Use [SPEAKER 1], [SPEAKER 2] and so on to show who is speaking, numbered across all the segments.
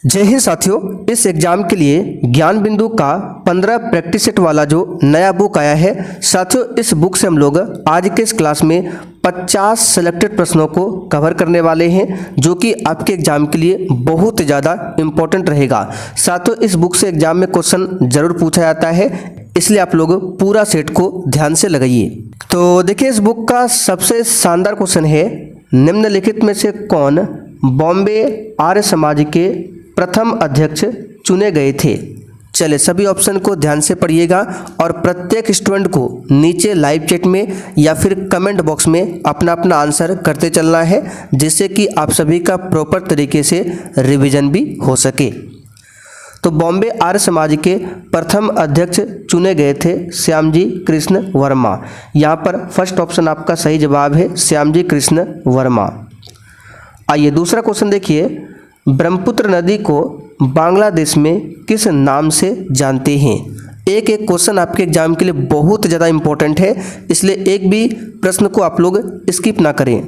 [SPEAKER 1] जय हिंद साथियों, इस एग्जाम के लिए ज्ञान बिंदु का 15 प्रैक्टिस सेट वाला जो नया बुक आया है साथियों, इस बुक से हम लोग आज के इस क्लास में 50 सेलेक्टेड प्रश्नों को कवर करने वाले हैं, जो कि आपके एग्जाम के लिए बहुत ज़्यादा इम्पोर्टेंट रहेगा। साथियों, इस बुक से एग्जाम में क्वेश्चन जरूर पूछा जाता है, इसलिए आप लोग पूरा सेट को ध्यान से लगाइए। तो देखिए, इस बुक का सबसे शानदार क्वेश्चन है, निम्नलिखित में से कौन बॉम्बे आर्य समाज के प्रथम अध्यक्ष चुने गए थे। चले सभी ऑप्शन को ध्यान से पढ़िएगा और प्रत्येक स्टूडेंट को नीचे लाइव चैट में या फिर कमेंट बॉक्स में अपना अपना आंसर करते चलना है, जिससे कि आप सभी का प्रॉपर तरीके से रिवीजन भी हो सके। तो बॉम्बे आर्य समाज के प्रथम अध्यक्ष चुने गए थे श्यामजी कृष्ण वर्मा। यहाँ पर फर्स्ट ऑप्शन आपका सही जवाब है, श्यामजी कृष्ण वर्मा। आइए दूसरा क्वेश्चन देखिए, ब्रह्मपुत्र नदी को बांग्लादेश में किस नाम से जानते हैं। एक एक क्वेश्चन आपके एग्जाम के लिए बहुत ज़्यादा इंपॉर्टेंट है, इसलिए एक भी प्रश्न को आप लोग स्किप ना करें।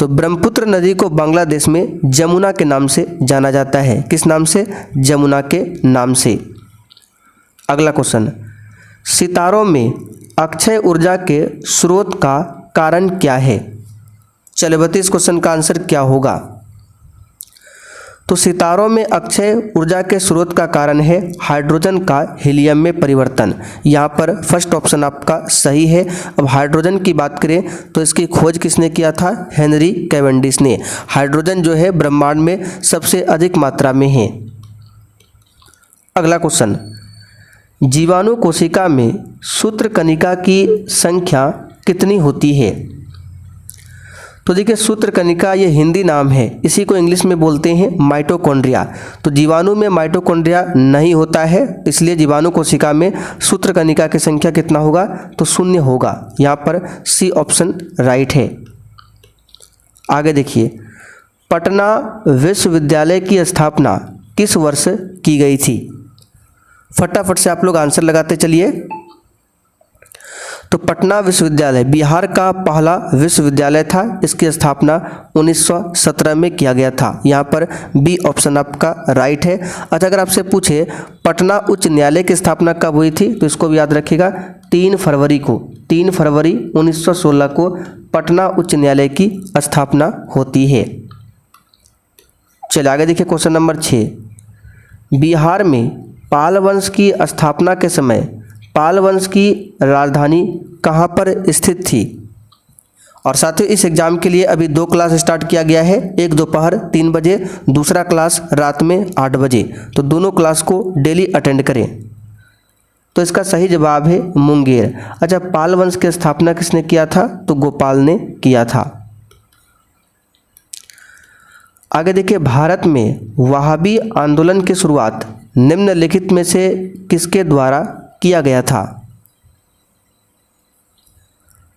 [SPEAKER 1] तो ब्रह्मपुत्र नदी को बांग्लादेश में जमुना के नाम से जाना जाता है। किस नाम से? जमुना के नाम से। अगला क्वेश्चन, सितारों में अक्षय ऊर्जा के स्रोत का कारण क्या है। चलिए बताइए इस क्वेश्चन का आंसर क्या होगा। तो सितारों में अक्षय ऊर्जा के स्रोत का कारण है हाइड्रोजन का हीलियम में परिवर्तन। यहाँ पर फर्स्ट ऑप्शन आपका सही है। अब हाइड्रोजन की बात करें तो इसकी खोज किसने किया था? हेनरी कैवेंडिश ने। हाइड्रोजन जो है ब्रह्मांड में सबसे अधिक मात्रा में है। अगला क्वेश्चन, जीवाणु कोशिका में सूत्रकणिका की संख्या कितनी होती है। तो देखिए, सूत्रकणिका ये हिंदी नाम है, इसी को इंग्लिश में बोलते हैं माइटोकॉन्ड्रिया। तो जीवाणु में माइटोकॉन्ड्रिया नहीं होता है, इसलिए जीवाणु कोशिका में सूत्रकणिका की संख्या कितना होगा? तो 0 होगा। यहाँ पर सी ऑप्शन राइट है। आगे देखिए, पटना विश्वविद्यालय की स्थापना किस वर्ष की गई थी। फटाफट से आप लोग आंसर लगाते चलिए। तो पटना विश्वविद्यालय बिहार का पहला विश्वविद्यालय था, इसकी स्थापना 1917 में किया गया था। यहाँ पर बी ऑप्शन आपका राइट है। अच्छा, अगर आपसे पूछे पटना उच्च न्यायालय की स्थापना कब हुई थी, तो इसको भी याद रखिएगा, 3 फरवरी को, 3 फरवरी 1916 को पटना उच्च न्यायालय की स्थापना होती है। चलिए आगे देखिए, क्वेश्चन नंबर 6, बिहार में पाल वंश की स्थापना के समय पाल वंश की राजधानी कहाँ पर स्थित थी। और साथियों, इस एग्जाम के लिए अभी 2 क्लास स्टार्ट किया गया है, एक दोपहर 3 बजे, दूसरा क्लास रात में 8 बजे। तो दोनों क्लास को डेली अटेंड करें। तो इसका सही जवाब है मुंगेर। अच्छा, पाल वंश की स्थापना किसने किया था? तो गोपाल ने किया था। आगे देखिए, भारत में वहाबी आंदोलन की शुरुआत निम्नलिखित में से किसके द्वारा किया गया था।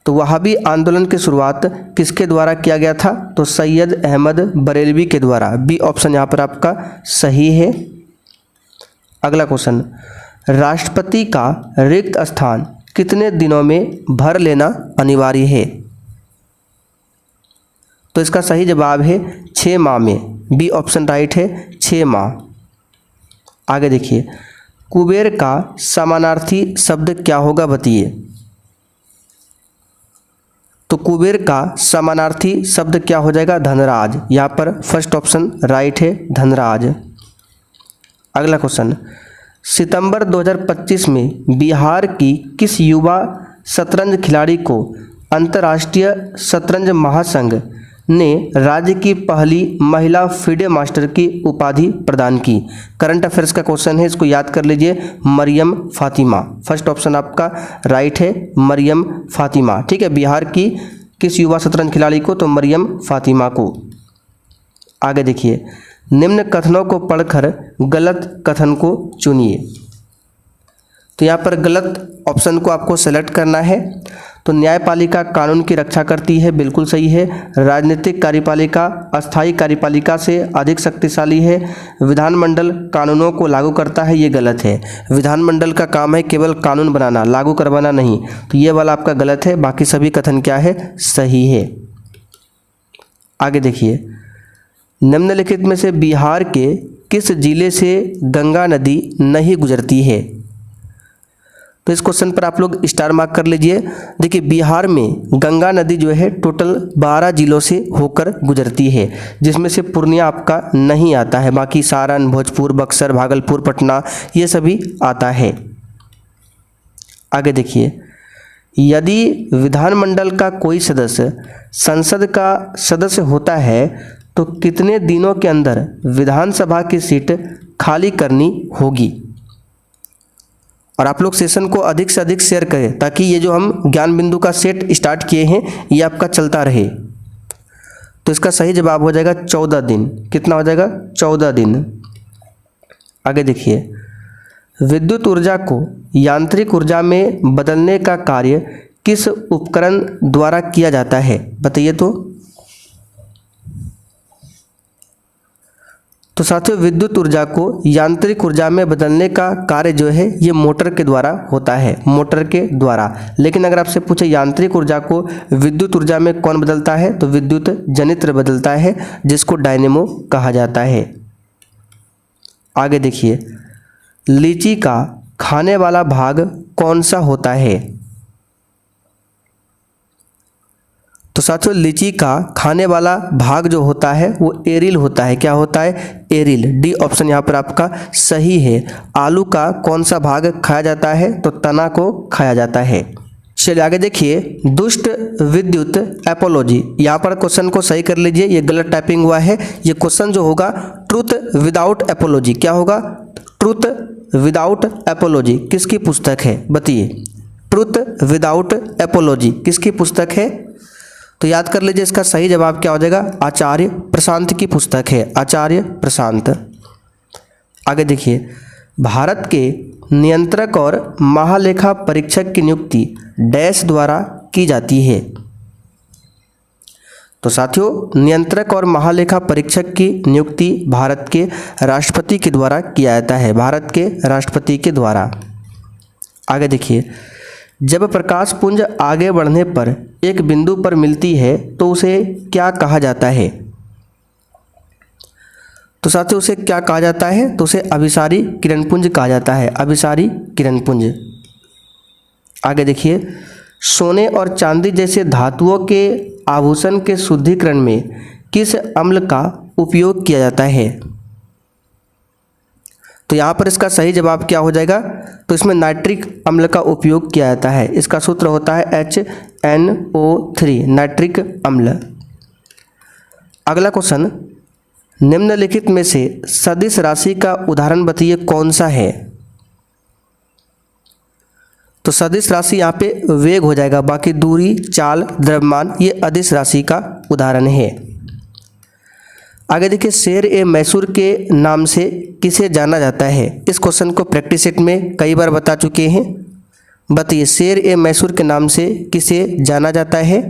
[SPEAKER 1] तो वहाबी आंदोलन की शुरुआत किसके द्वारा किया गया था? तो सैयद अहमद बरेलवी के द्वारा। बी ऑप्शन यहाँ पर आपका सही है। अगला क्वेश्चन, राष्ट्रपति का रिक्त स्थान कितने दिनों में भर लेना अनिवार्य है। तो इसका सही जवाब है 6 माह में। बी ऑप्शन राइट है, 6 माह। आगे देखिए, कुबेर का समानार्थी शब्द क्या होगा, बताइए। तो कुबेर का समानार्थी शब्द क्या हो जाएगा? धनराज। यहाँ पर फर्स्ट ऑप्शन राइट है, धनराज। अगला क्वेश्चन, सितंबर 2025 में बिहार की किस युवा शतरंज खिलाड़ी को अंतर्राष्ट्रीय शतरंज महासंघ ने राज्य की पहली महिला फिडे मास्टर की उपाधि प्रदान की। करंट अफेयर्स का क्वेश्चन है, इसको याद कर लीजिए, मरियम फातिमा। फर्स्ट ऑप्शन आपका राइट है, मरियम फातिमा। ठीक है, बिहार की किस युवा शतरंज खिलाड़ी को? तो मरियम फातिमा को। आगे देखिए, निम्न कथनों को पढ़कर गलत कथन को चुनिए। तो यहाँ पर गलत ऑप्शन को आपको सेलेक्ट करना है। तो न्यायपालिका कानून की रक्षा करती है, बिल्कुल सही है। राजनीतिक कार्यपालिका अस्थायी कार्यपालिका से अधिक शक्तिशाली है। विधानमंडल कानूनों को लागू करता है, ये गलत है। विधानमंडल का काम है केवल कानून बनाना, लागू करवाना नहीं। तो ये वाला आपका गलत है, बाकी सभी कथन क्या है? सही है। आगे देखिए, निम्नलिखित में से बिहार के किस जिले से गंगा नदी नहीं गुजरती है? तो इस क्वेश्चन पर आप लोग स्टार मार्क कर लीजिए। देखिए, बिहार में गंगा नदी जो है टोटल 12 जिलों से होकर गुजरती है, जिसमें से पूर्णिया आपका नहीं आता है, बाकी सारण, भोजपुर, बक्सर, भागलपुर, पटना ये सभी आता है। आगे देखिए, यदि विधानमंडल का कोई सदस्य संसद का सदस्य होता है तो कितने दिनों के अंदर विधानसभा की सीट खाली करनी होगी? और आप लोग सेशन को अधिक से अधिक शेयर करें ताकि ये जो हम ज्ञान बिंदु का सेट स्टार्ट किए हैं ये आपका चलता रहे। तो इसका सही जवाब हो जाएगा 14 दिन। कितना हो जाएगा? 14 दिन। आगे देखिए, विद्युत ऊर्जा को यांत्रिक ऊर्जा में बदलने का कार्य किस उपकरण द्वारा किया जाता है? बताइए। तो साथियों, विद्युत ऊर्जा को यांत्रिक ऊर्जा में बदलने का कार्य जो है ये मोटर के द्वारा होता है, मोटर के द्वारा। लेकिन अगर आपसे पूछे यांत्रिक ऊर्जा को विद्युत ऊर्जा में कौन बदलता है, तो विद्युत जनित्र बदलता है, जिसको डायनेमो कहा जाता है। आगे देखिए, लीची का खाने वाला भाग कौन सा होता है? तो साथियों, लीची का खाने वाला भाग जो होता है वो एरिल होता है। क्या होता है? एरिल। डी ऑप्शन यहाँ पर आपका सही है। आलू का कौन सा भाग खाया जाता है? तो तना को खाया जाता है। चलिए आगे देखिए, दुष्ट विद्युत एपोलॉजी। यहाँ पर क्वेश्चन को सही कर लीजिए, ये गलत टाइपिंग हुआ है। ये क्वेश्चन जो होगा ट्रूथ विदाउट एपोलॉजी। क्या होगा? ट्रूथ विदाउट एपोलॉजी किसकी पुस्तक है? बताइए। ट्रूथ विदाउट एपोलॉजी किसकी पुस्तक है? तो याद कर लीजिए, इसका सही जवाब क्या हो जाएगा? आचार्य प्रशांत की पुस्तक है, आचार्य प्रशांत। आगे देखिए, भारत के नियंत्रक और महालेखा परीक्षक की नियुक्ति डैश द्वारा की जाती है? तो साथियों, नियंत्रक और महालेखा परीक्षक की नियुक्ति भारत के राष्ट्रपति के द्वारा किया जाता है, भारत के राष्ट्रपति के द्वारा। आगे देखिए, जब प्रकाश पुंज आगे बढ़ने पर एक बिंदु पर मिलती है तो उसे क्या कहा जाता है? तो साथियों, उसे क्या कहा जाता है? तो उसे अभिसारी किरणपुंज कहा जाता है, अभिसारी किरणपुंज। आगे देखिए, सोने और चांदी जैसे धातुओं के आभूषण के शुद्धिकरण में किस अम्ल का उपयोग किया जाता है? तो यहाँ पर इसका सही जवाब क्या हो जाएगा? तो इसमें नाइट्रिक अम्ल का उपयोग किया जाता है। इसका सूत्र होता है HNO3, नाइट्रिक अम्ल। अगला क्वेश्चन, निम्नलिखित में से सदिश राशि का उदाहरण बताइए कौन सा है? तो सदिश राशि यहाँ पे वेग हो जाएगा, बाकी दूरी, चाल, द्रव्यमान ये अदिश राशि का उदाहरण है। आगे देखिए, शेर ए मैसूर के नाम से किसे जाना जाता है? इस क्वेश्चन को प्रैक्टिस सेट में कई बार बता चुके हैं। बताइए, शेर ए मैसूर के नाम से किसे जाना जाता है?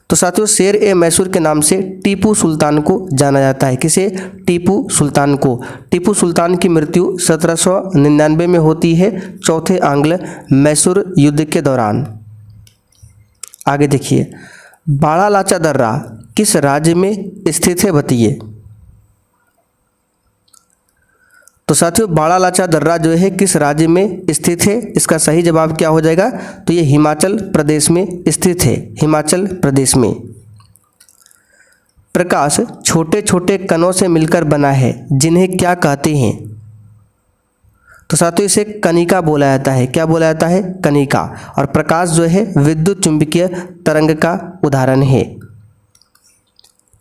[SPEAKER 1] तो साथियों, शेर ए मैसूर के नाम से टीपू सुल्तान को जाना जाता है। किसे? टीपू सुल्तान को। टीपू सुल्तान की मृत्यु 1799 में होती है, चौथे आंग्ल मैसूर युद्ध के दौरान। आगे देखिए, बाड़ा लाचा दर्रा किस राज्य में स्थित है? बताइए। तो साथियों, बाड़ा लाचा दर्रा जो है किस राज्य में स्थित है? इसका सही जवाब क्या हो जाएगा? तो ये हिमाचल प्रदेश में स्थित है, हिमाचल प्रदेश में। प्रकाश छोटे छोटे कणों से मिलकर बना है, जिन्हें क्या कहते हैं? तो साथियों, इसे कणिका बोला जाता है। क्या बोला जाता है? कणिका। और प्रकाश जो है विद्युत चुंबकीय तरंग का उदाहरण है।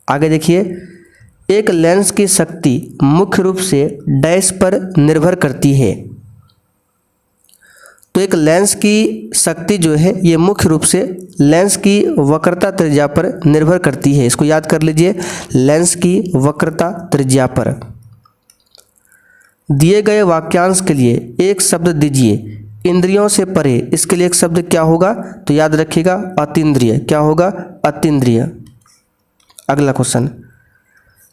[SPEAKER 1] आगे देखिए, एक लेंस की शक्ति मुख्य रूप से डैश पर निर्भर करती है? तो एक लेंस की शक्ति जो है ये मुख्य रूप से लेंस की वक्रता त्रिज्या पर निर्भर करती है। इसको याद कर लीजिए, लेंस की वक्रता त्रिज्या पर। दिए गए वाक्यांश के लिए एक शब्द दीजिए, इंद्रियों से परे। इसके लिए एक शब्द क्या होगा? तो याद रखिएगा, अतीन्द्रिय। क्या होगा? अतीन्द्रिय। अगला क्वेश्चन,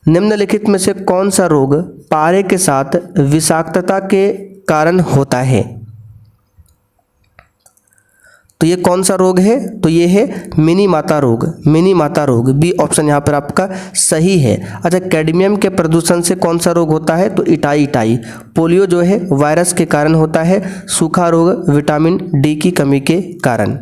[SPEAKER 1] निम्नलिखित में से कौन सा रोग पारे के साथ विषाक्तता के कारण होता है? तो ये कौन सा रोग है? तो ये है मिनी माता रोग, मिनी माता रोग। बी ऑप्शन यहाँ पर आपका सही है। अच्छा, कैडमियम के प्रदूषण से कौन सा रोग होता है? तो इटाई। पोलियो जो है वायरस के कारण होता है। सूखा रोग विटामिन डी की कमी के कारण।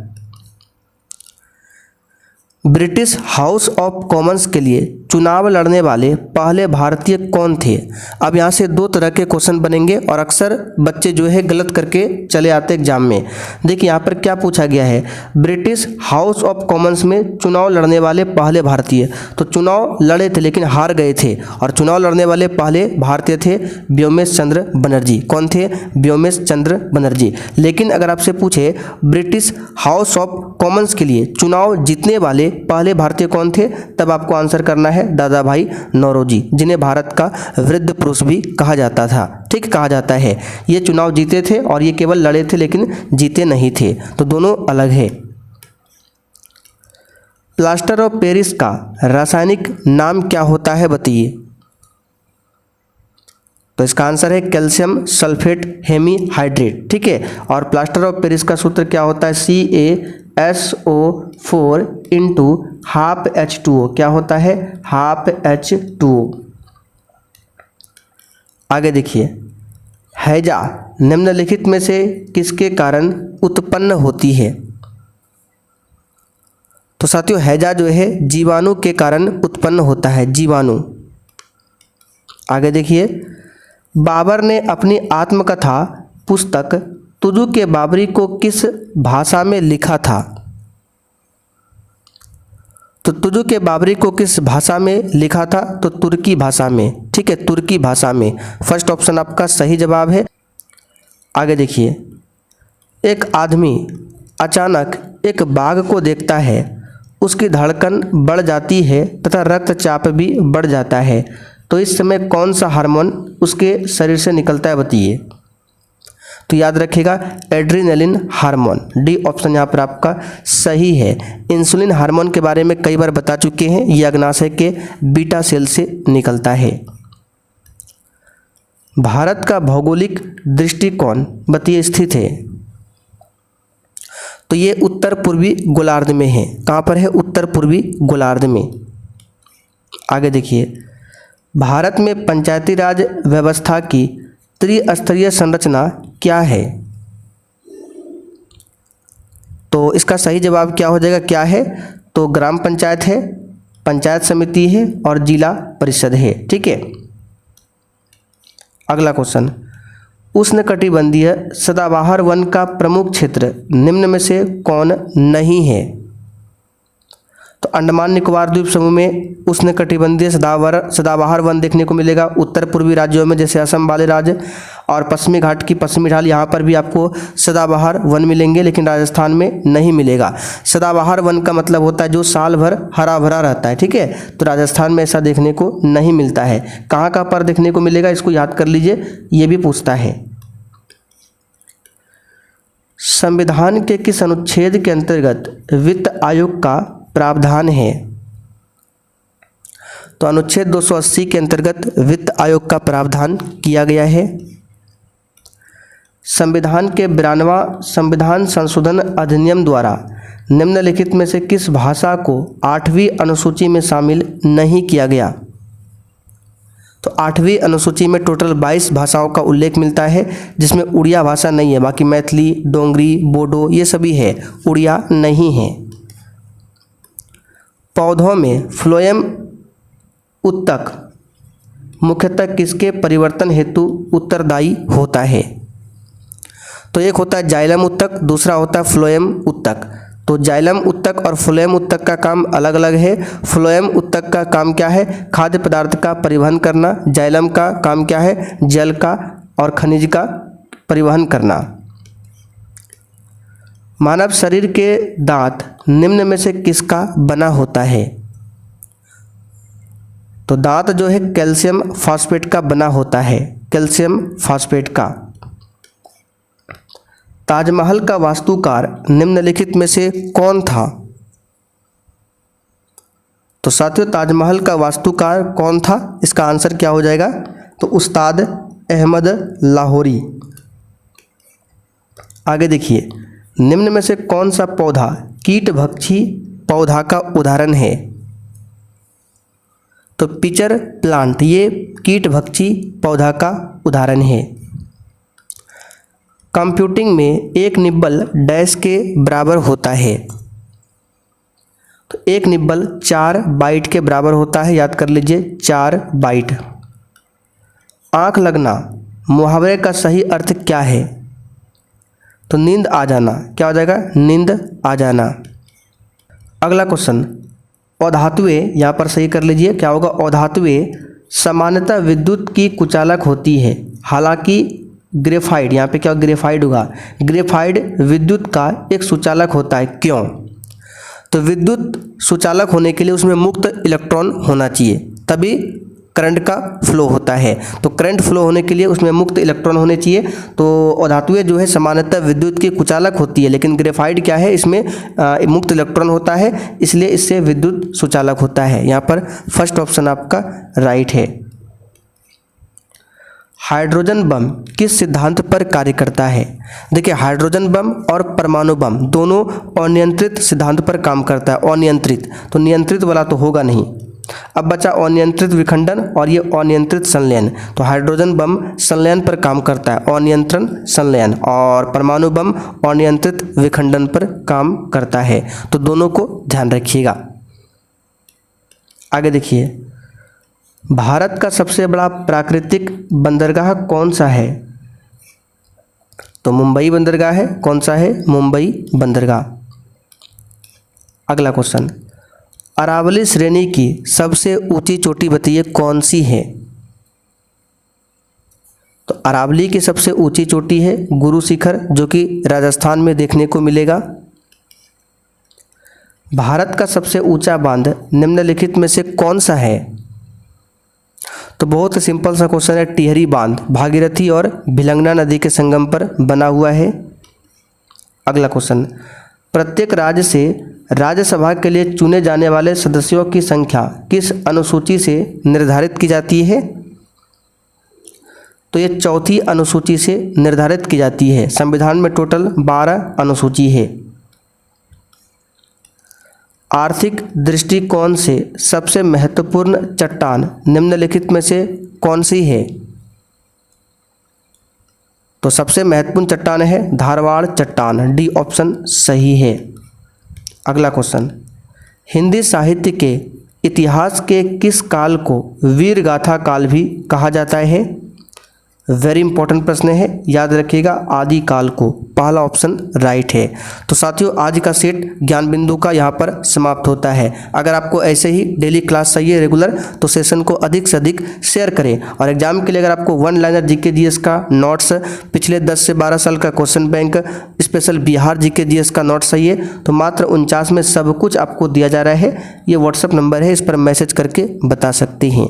[SPEAKER 1] ब्रिटिश हाउस ऑफ कॉमन्स के लिए चुनाव लड़ने वाले पहले भारतीय कौन थे? अब यहाँ से दो तरह के क्वेश्चन बनेंगे और अक्सर बच्चे जो है गलत करके चले आते एग्जाम में। देखिए यहाँ पर क्या पूछा गया है, ब्रिटिश हाउस ऑफ कॉमन्स में चुनाव लड़ने वाले पहले भारतीय। तो चुनाव लड़े थे लेकिन हार गए थे, और चुनाव लड़ने वाले पहले भारतीय थे व्योमेश चंद्र बनर्जी। कौन थे? व्योमेश चंद्र बनर्जी। लेकिन अगर आपसे पूछे ब्रिटिश हाउस ऑफ कॉमन्स के लिए चुनाव जीतने वाले पहले भारतीय कौन थे, तब आपको आंसर करना है दादा भाई नौरोजी, जिन्हें भारत का वृद्ध पुरुष भी कहा जाता था। ठीक, कहा जाता है। ये चुनाव जीते थे और ये केवल लड़े थे लेकिन जीते नहीं थे, तो दोनों अलग है। प्लास्टर ऑफ पेरिस का रासायनिक नाम क्या होता है, बताइए। तो इसका आंसर है कैल्शियम सल्फेट हेमीहाइड्रेट। ठीक है, और प्लास्टर ऑफ पेरिस का सूत्र क्या होता है? CaSO4 into half H2O। क्या होता है? Half H2O। आगे देखिए, हैजा निम्नलिखित में से किसके कारण उत्पन्न होती है? तो साथियों, हैजा जो है जीवाणु के कारण उत्पन्न होता है, जीवाणु। आगे देखिए, बाबर ने अपनी आत्मकथा पुस्तक तुजु के बाबरी को किस भाषा में लिखा था? तो तुजु के बाबरी को किस भाषा में लिखा था? तो तुर्की भाषा में। ठीक है, तुर्की भाषा में। फर्स्ट ऑप्शन आपका सही जवाब है। आगे देखिए, एक आदमी अचानक एक बाघ को देखता है, उसकी धड़कन बढ़ जाती है तथा रक्तचाप भी बढ़ जाता है, तो इस समय कौन सा हार्मोन उसके शरीर से निकलता है, बताइए। तो याद रखिएगा एड्रेनलिन हार्मोन। डी ऑप्शन यहाँ पर आपका सही है। इंसुलिन हार्मोन के बारे में कई बार बता चुके हैं, यह अग्नाशय के बीटा सेल से निकलता है। भारत का भौगोलिक दृष्टिकोण बताइए स्थित है? तो ये उत्तर पूर्वी गोलार्ध में है। कहाँ पर है? उत्तर पूर्वी गोलार्ध में। आगे देखिए, भारत में पंचायती राज व्यवस्था की त्रिस्तरीय संरचना क्या है? तो इसका सही जवाब क्या हो जाएगा? क्या है? तो ग्राम पंचायत है, पंचायत समिति है और जिला परिषद है। ठीक है, अगला क्वेश्चन, उष्णकटिबंधीय सदाबहार वन का प्रमुख क्षेत्र निम्न में से कौन नहीं है? तो अंडमान निकोबार द्वीप समूह में उष्णकटिबंधीय सदाबहार वन देखने को मिलेगा। उत्तर पूर्वी राज्यों में जैसे असम वाले राज्य और पश्चिमी घाट की पश्चिमी ढाल, यहाँ पर भी आपको सदाबहार वन मिलेंगे, लेकिन राजस्थान में नहीं मिलेगा। सदाबहार वन का मतलब होता है जो साल भर हरा भरा रहता है। ठीक है, तो राजस्थान में ऐसा देखने को नहीं मिलता है। कहाँ कहाँ पर देखने को मिलेगा, इसको याद कर लीजिए, ये भी पूछता है। संविधान के किस अनुच्छेद के अंतर्गत वित्त आयोग का प्रावधान है? तो अनुच्छेद 280 के अंतर्गत वित्त आयोग का प्रावधान किया गया है। संविधान के 92वां संविधान संशोधन अधिनियम द्वारा निम्नलिखित में से किस भाषा को 8वीं अनुसूची में शामिल नहीं किया गया? तो 8वीं अनुसूची में टोटल 22 भाषाओं का उल्लेख मिलता है, जिसमें उड़िया भाषा नहीं है। बाकी मैथिली, डोंगरी, बोडो ये सभी है, उड़िया नहीं है। पौधों में फ्लोएम उत्तक मुख्यतः किसके परिवर्तन हेतु उत्तरदायी होता है? तो एक होता है जाइलम उत्तक, दूसरा होता है फ्लोएम उत्तक। तो जाइलम उत्तक और फ्लोएम उत्तक का काम अलग अलग है। फ्लोएम उत्तक का काम क्या है? खाद्य पदार्थ का परिवहन करना। जाइलम का काम क्या है? जल का और खनिज का परिवहन करना। मानव शरीर के दांत निम्न में से किसका बना होता है? तो दांत जो है कैल्शियम फॉस्फेट का बना होता है, कैल्शियम फॉस्फेट का। ताजमहल का वास्तुकार निम्नलिखित में से कौन था? तो साथियों, ताजमहल का वास्तुकार कौन था? इसका आंसर क्या हो जाएगा? तो उस्ताद अहमद लाहौरी। आगे देखिए, निम्न में से कौन सा पौधा कीटभक्षी पौधा का उदाहरण है? तो पिचर प्लांट ये कीटभक्षी पौधा का उदाहरण है। कंप्यूटिंग में एक निब्बल डैश के बराबर होता है। तो एक निब्बल 4 बाइट के बराबर होता है, याद कर लीजिए 4 बाइट। आंख लगना मुहावरे का सही अर्थ क्या है? तो नींद आ जाना। क्या हो जाएगा? नींद आ जाना। अगला क्वेश्चन, अधातुएं, यहाँ पर सही कर लीजिए क्या होगा? अधातुएं सामान्यतः विद्युत की कुचालक होती है, हालांकि ग्रेफाइट, यहाँ पे क्या ग्रेफाइट होगा? ग्रेफाइट विद्युत का एक सुचालक होता है। क्यों? तो विद्युत सुचालक होने के लिए उसमें मुक्त इलेक्ट्रॉन होना चाहिए, तभी करंट का फ्लो होता है। तो करंट फ्लो होने के लिए उसमें मुक्त इलेक्ट्रॉन होने चाहिए। तो अधातुएं जो है सामान्यतः विद्युत की कुचालक होती है, लेकिन ग्रेफाइट क्या है? इसमें मुक्त इलेक्ट्रॉन होता है, इसलिए इससे विद्युत सुचालक होता है। यहाँ पर फर्स्ट ऑप्शन आपका राइट है। हाइड्रोजन बम किस सिद्धांत पर कार्य करता है? देखिए, हाइड्रोजन बम और परमाणु बम दोनों अनियंत्रित सिद्धांत पर काम करता है। अनियंत्रित, तो नियंत्रित वाला तो होगा नहीं। अब बचा अनियंत्रित विखंडन और ये अनियंत्रित संलयन। तो हाइड्रोजन बम संलयन पर काम करता है, अनियंत्रण संलयन, और परमाणु बम अनियंत्रित विखंडन पर काम करता है। तो दोनों को ध्यान रखिएगा। आगे देखिए, भारत का सबसे बड़ा प्राकृतिक बंदरगाह कौन सा है? तो मुंबई बंदरगाह है। कौन सा है? मुंबई बंदरगाह। अगला क्वेश्चन, अरावली श्रेणी की सबसे ऊंची चोटी बताइए कौन सी है? तो अरावली की सबसे ऊंची चोटी है गुरु शिखर, जो कि राजस्थान में देखने को मिलेगा। भारत का सबसे ऊंचा बांध निम्नलिखित में से कौन सा है? तो बहुत सिंपल सा क्वेश्चन है, टिहरी बांध भागीरथी और भिलंगना नदी के संगम पर बना हुआ है। अगला क्वेश्चन, प्रत्येक राज्य से राज्यसभा के लिए चुने जाने वाले सदस्यों की संख्या किस अनुसूची से निर्धारित की जाती है? तो ये चौथी अनुसूची से निर्धारित की जाती है। संविधान में टोटल 12 अनुसूची है। आर्थिक दृष्टिकोण से सबसे महत्वपूर्ण चट्टान निम्नलिखित में से कौन सी है? तो सबसे महत्वपूर्ण चट्टान है धारवाड़ चट्टान, डी ऑप्शन सही है। अगला क्वेश्चन, हिंदी साहित्य के इतिहास के किस काल को वीर गाथा काल भी कहा जाता है? वेरी इंपॉर्टेंट प्रश्न है, याद रखिएगा, आदि काल को। पहला ऑप्शन राइट है। तो साथियों, आज का सेट ज्ञान बिंदु का यहाँ पर समाप्त होता है। अगर आपको ऐसे ही डेली क्लास चाहिए रेगुलर, तो सेशन को अधिक से अधिक शेयर करें। और एग्जाम के लिए अगर आपको वन लाइनर जीके जीएस का नोट्स, पिछले 10 से 12 साल का question bank, special Bihar GK GS का नोट्स चाहिए, तो मात्र 49 में सब कुछ आपको दिया जा रहा है। ये व्हाट्सअप नंबर है, इस पर मैसेज करके बता सकते हैं।